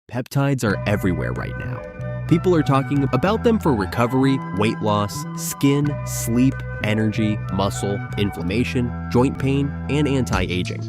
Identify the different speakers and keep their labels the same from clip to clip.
Speaker 1: Peptides are everywhere right now. People are talking about them for recovery, weight loss, skin, sleep, energy, muscle, inflammation, joint pain, and anti-aging.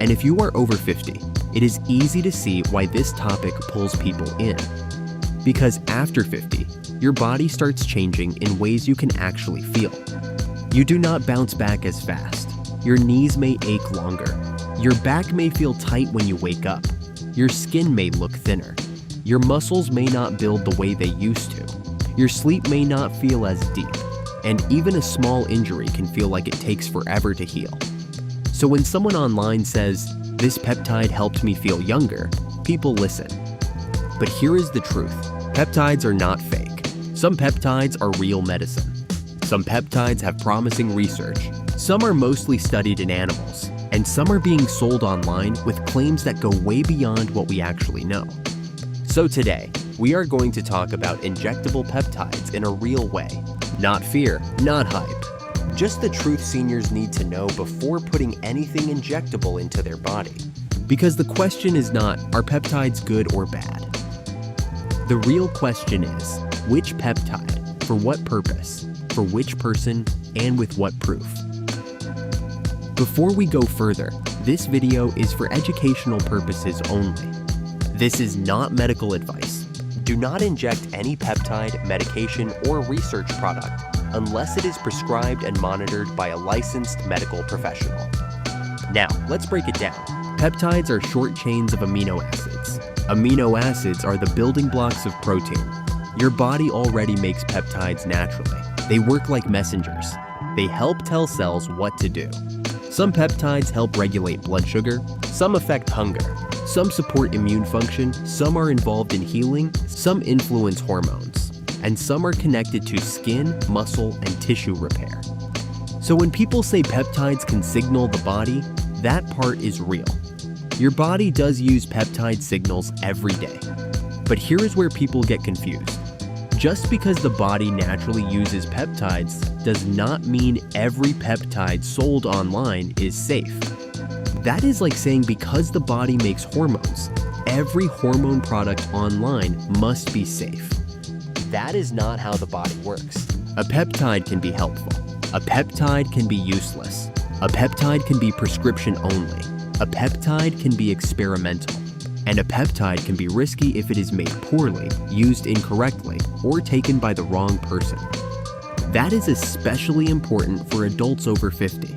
Speaker 1: And if you are over 50, it is easy to see why this topic pulls people in. Because after 50, your body starts changing in ways you can actually feel. You do not bounce back as fast. Your knees may ache longer. Your back may feel tight when you wake up. Your skin may look thinner. Your muscles may not build the way they used to. Your sleep may not feel as deep. And even a small injury can feel like it takes forever to heal. So when someone online says, "This peptide helped me feel younger," people listen. But here is the truth. Peptides are not fake. Some peptides are real medicine. Some peptides have promising research. Some are mostly studied in animals. And some are being sold online with claims that go way beyond what we actually know. So today, we are going to talk about injectable peptides in a real way. Not fear, not hype. Just the truth seniors need to know before putting anything injectable into their body. Because the question is not, are peptides good or bad? The real question is, which peptide, for what purpose, for which person, and with what proof? Before we go further, this video is for educational purposes only. This is not medical advice. Do not inject any peptide, medication, or research product unless it is prescribed and monitored by a licensed medical professional. Now, let's break it down. Peptides are short chains of amino acids. Amino acids are the building blocks of protein. Your body already makes peptides naturally. They work like messengers. They help tell cells what to do. Some peptides help regulate blood sugar, some affect hunger, some support immune function, some are involved in healing, some influence hormones, and some are connected to skin, muscle, and tissue repair. So when people say peptides can signal the body, that part is real. Your body does use peptide signals every day. But here is where people get confused. Just because the body naturally uses peptides does not mean every peptide sold online is safe. That is like saying because the body makes hormones, every hormone product online must be safe. That is not how the body works. A peptide can be helpful. A peptide can be useless. A peptide can be prescription only. A peptide can be experimental. And a peptide can be risky if it is made poorly, used incorrectly, or taken by the wrong person. That is especially important for adults over 50,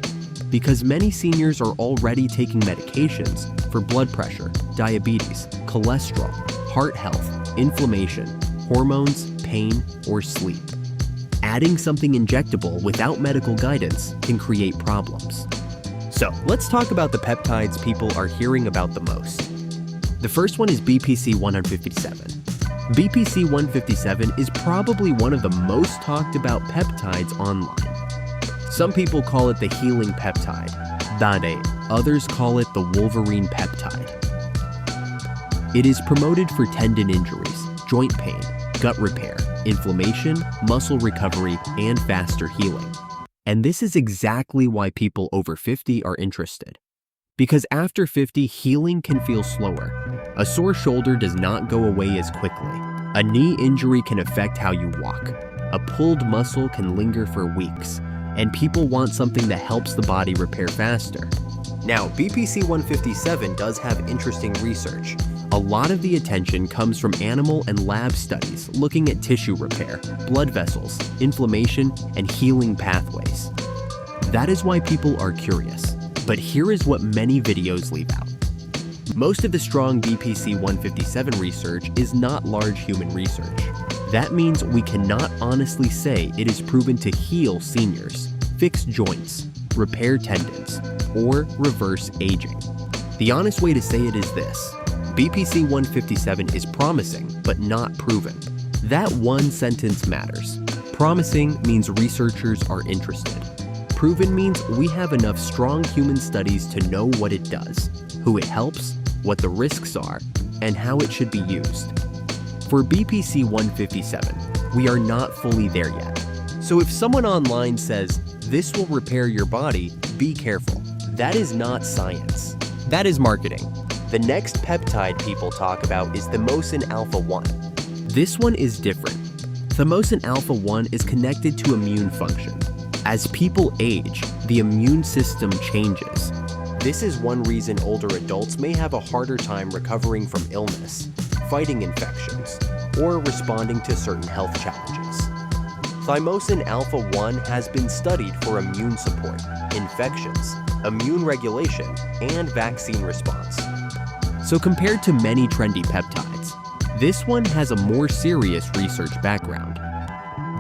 Speaker 1: because many seniors are already taking medications for blood pressure, diabetes, cholesterol, heart health, inflammation, hormones, pain, or sleep. Adding something injectable without medical guidance can create problems. So let's talk about the peptides people are hearing about the most. The first one is BPC-157. BPC-157 is probably one of the most talked about peptides online. Some people call it the healing peptide, Dade. Others call it the Wolverine peptide. It is promoted for tendon injuries, joint pain, gut repair, inflammation, muscle recovery, and faster healing. And this is exactly why people over 50 are interested. Because after 50, healing can feel slower. A sore shoulder does not go away as quickly. A knee injury can affect how you walk. A pulled muscle can linger for weeks. And people want something that helps the body repair faster. Now, BPC-157 does have interesting research. A lot of the attention comes from animal and lab studies looking at tissue repair, blood vessels, inflammation, and healing pathways. That is why people are curious. But here is what many videos leave out. Most of the strong BPC-157 research is not large human research. That means we cannot honestly say it is proven to heal seniors, fix joints, repair tendons, or reverse aging. The honest way to say it is this: BPC-157 is promising, but not proven. That one sentence matters. Promising means researchers are interested. Proven means we have enough strong human studies to know what it does, who it helps, what the risks are, and how it should be used. For BPC-157, we are not fully there yet. So if someone online says, "This will repair your body," be careful. That is not science. That is marketing. The next peptide people talk about is Thymosin Alpha-1. This one is different. Thymosin Alpha-1 is connected to immune function. As people age, the immune system changes. This is one reason older adults may have a harder time recovering from illness, fighting infections, or responding to certain health challenges. Thymosin Alpha-1 has been studied for immune support, infections, immune regulation, and vaccine response. So compared to many trendy peptides, this one has a more serious research background.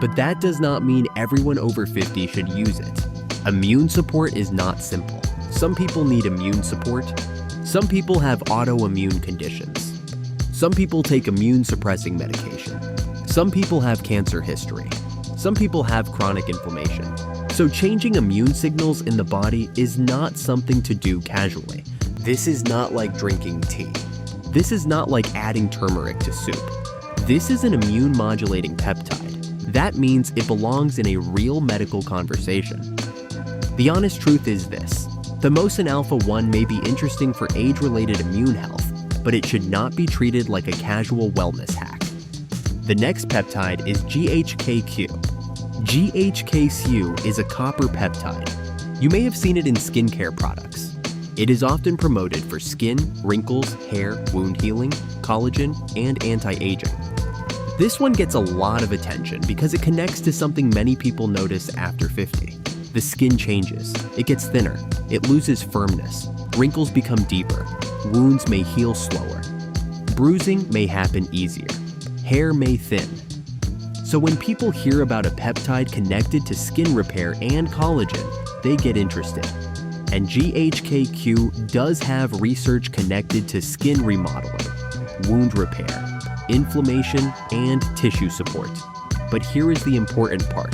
Speaker 1: But that does not mean everyone over 50 should use it. Immune support is not simple. Some people need immune support. Some people have autoimmune conditions. Some people take immune-suppressing medication. Some people have cancer history. Some people have chronic inflammation. So changing immune signals in the body is not something to do casually. This is not like drinking tea. This is not like adding turmeric to soup. This is an immune-modulating peptide. That means it belongs in a real medical conversation. The honest truth is this: Thymosin Alpha-1 may be interesting for age-related immune health, but it should not be treated like a casual wellness hack. The next peptide is GHK-Cu. GHK-Cu is a copper peptide. You may have seen it in skincare products. It is often promoted for skin, wrinkles, hair, wound healing, collagen, and anti-aging. This one gets a lot of attention because it connects to something many people notice after 50. The skin changes, it gets thinner, it loses firmness, wrinkles become deeper, wounds may heal slower, bruising may happen easier, hair may thin. So when people hear about a peptide connected to skin repair and collagen, they get interested. And GHK-Cu does have research connected to skin remodeling, wound repair, inflammation, and tissue support. But here is the important part.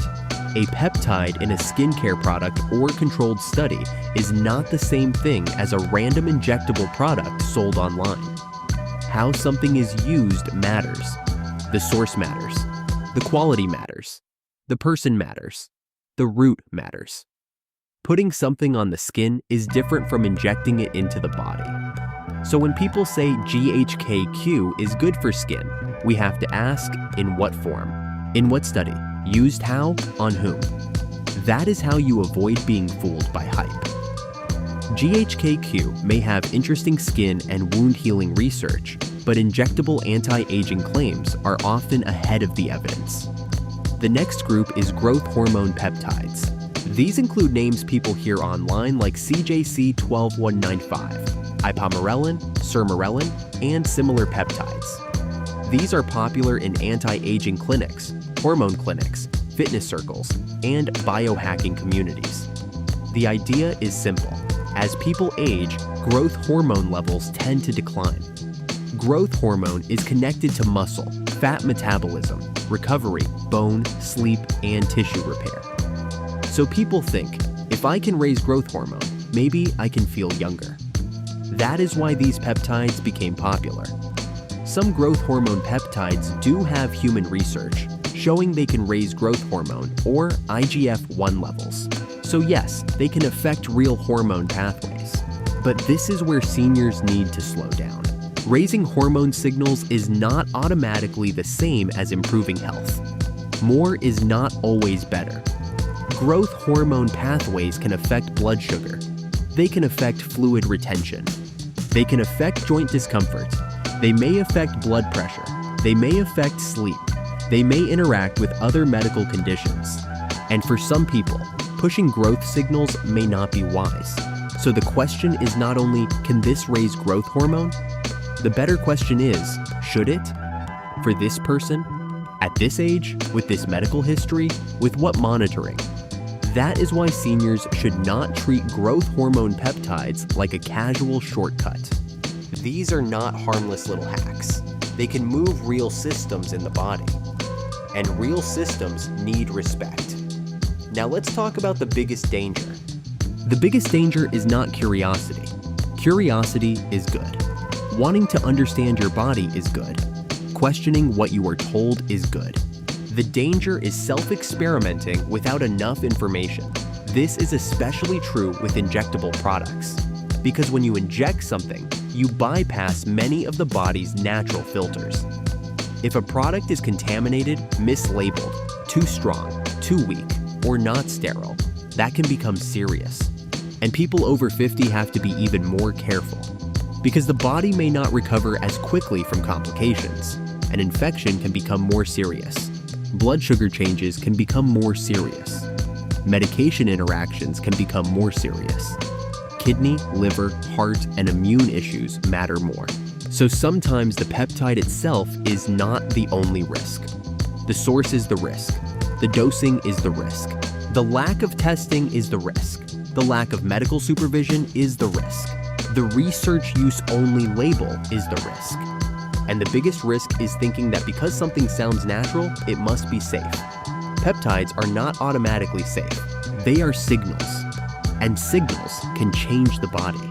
Speaker 1: A peptide in a skincare product or controlled study is not the same thing as a random injectable product sold online. How something is used matters. The source matters. The quality matters. The person matters. The route matters. Putting something on the skin is different from injecting it into the body. So when people say GHK-Cu is good for skin, we have to ask, in what form? In what study? Used how? On whom? That is how you avoid being fooled by hype. GHK-Cu may have interesting skin and wound healing research, but injectable anti-aging claims are often ahead of the evidence. The next group is growth hormone peptides. These include names people hear online like CJC-12195, Ipamorelin, Sermorelin, and similar peptides. These are popular in anti-aging clinics, hormone clinics, fitness circles, and biohacking communities. The idea is simple. As people age, growth hormone levels tend to decline. Growth hormone is connected to muscle, fat metabolism, recovery, bone, sleep, and tissue repair. So people think, if I can raise growth hormone, maybe I can feel younger. That is why these peptides became popular. Some growth hormone peptides do have human research showing they can raise growth hormone or IGF-1 levels. So yes, they can affect real hormone pathways. But this is where seniors need to slow down. Raising hormone signals is not automatically the same as improving health. More is not always better. Growth hormone pathways can affect blood sugar. They can affect fluid retention. They can affect joint discomfort. They may affect blood pressure. They may affect sleep. They may interact with other medical conditions. And for some people, pushing growth signals may not be wise. So the question is not only, can this raise growth hormone? The better question is, should it? For this person? At this age? With this medical history? With what monitoring? That is why seniors should not treat growth hormone peptides like a casual shortcut. These are not harmless little hacks. They can move real systems in the body. And real systems need respect. Now let's talk about the biggest danger. The biggest danger is not curiosity. Curiosity is good. Wanting to understand your body is good. Questioning what you are told is good. The danger is self-experimenting without enough information. This is especially true with injectable products. Because when you inject something, you bypass many of the body's natural filters. If a product is contaminated, mislabeled, too strong, too weak, or not sterile, that can become serious. And people over 50 have to be even more careful, because the body may not recover as quickly from complications. An infection can become more serious. Blood sugar changes can become more serious. Medication interactions can become more serious. Kidney, liver, heart, and immune issues matter more. So sometimes the peptide itself is not the only risk. The source is the risk. The dosing is the risk. The lack of testing is the risk. The lack of medical supervision is the risk. The research use only label is the risk. And the biggest risk is thinking that because something sounds natural, it must be safe. Peptides are not automatically safe. They are signals, and signals can change the body.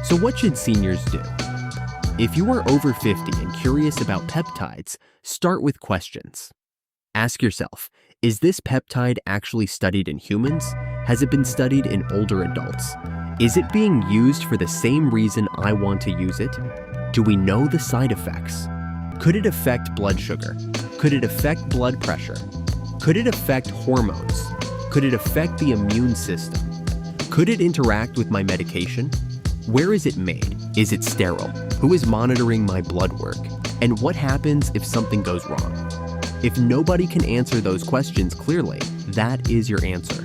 Speaker 1: So what should seniors do? If you are over 50 and curious about peptides, start with questions. Ask yourself, is this peptide actually studied in humans? Has it been studied in older adults? Is it being used for the same reason I want to use it? Do we know the side effects? Could it affect blood sugar? Could it affect blood pressure? Could it affect hormones? Could it affect the immune system? Could it interact with my medication? Where is it made? Is it sterile? Who is monitoring my blood work? And what happens if something goes wrong? If nobody can answer those questions clearly, that is your answer.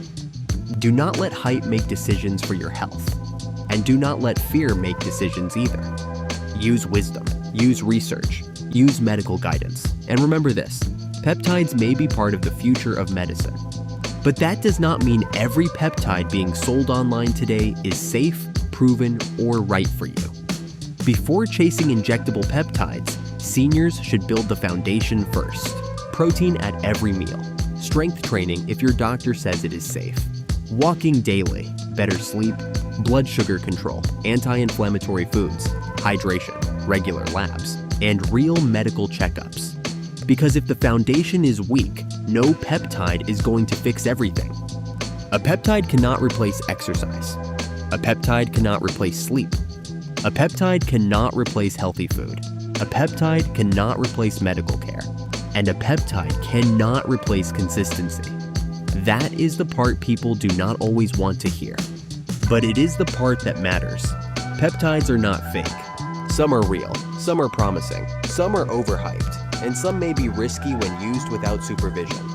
Speaker 1: Do not let hype make decisions for your health. And do not let fear make decisions either. Use wisdom, use research, use medical guidance. And remember this, peptides may be part of the future of medicine. But that does not mean every peptide being sold online today is safe, proven, or right for you. Before chasing injectable peptides, seniors should build the foundation first. Protein at every meal. Strength training if your doctor says it is safe. Walking daily, better sleep, blood sugar control, anti-inflammatory foods, hydration, regular labs, and real medical checkups. Because if the foundation is weak, no peptide is going to fix everything. A peptide cannot replace exercise. A peptide cannot replace sleep. A peptide cannot replace healthy food. A peptide cannot replace medical care. And a peptide cannot replace consistency. That is the part people do not always want to hear. But it is the part that matters. Peptides are not fake. Some are real, some are promising, some are overhyped, and some may be risky when used without supervision.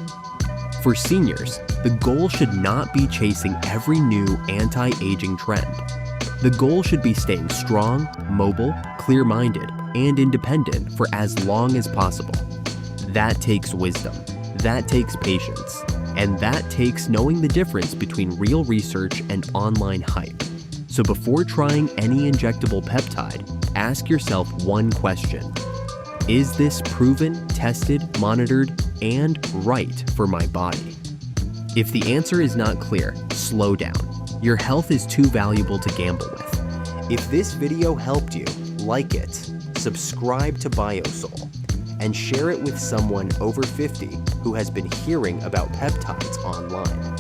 Speaker 1: For seniors, the goal should not be chasing every new anti-aging trend. The goal should be staying strong, mobile, clear-minded, and independent for as long as possible. That takes wisdom, that takes patience, and that takes knowing the difference between real research and online hype. So before trying any injectable peptide, ask yourself one question. Is this proven, tested, monitored, and right for my body? If the answer is not clear, slow down. Your health is too valuable to gamble with. If this video helped you, like it, subscribe to BioSoul, and share it with someone over 50 who has been hearing about peptides online.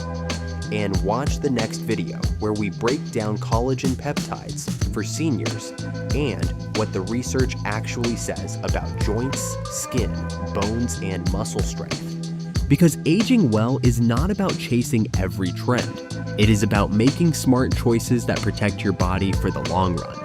Speaker 1: And watch the next video where we break down collagen peptides for seniors and what the research actually says about joints, skin, bones, and muscle strength. Because aging well is not about chasing every trend. It is about making smart choices that protect your body for the long run.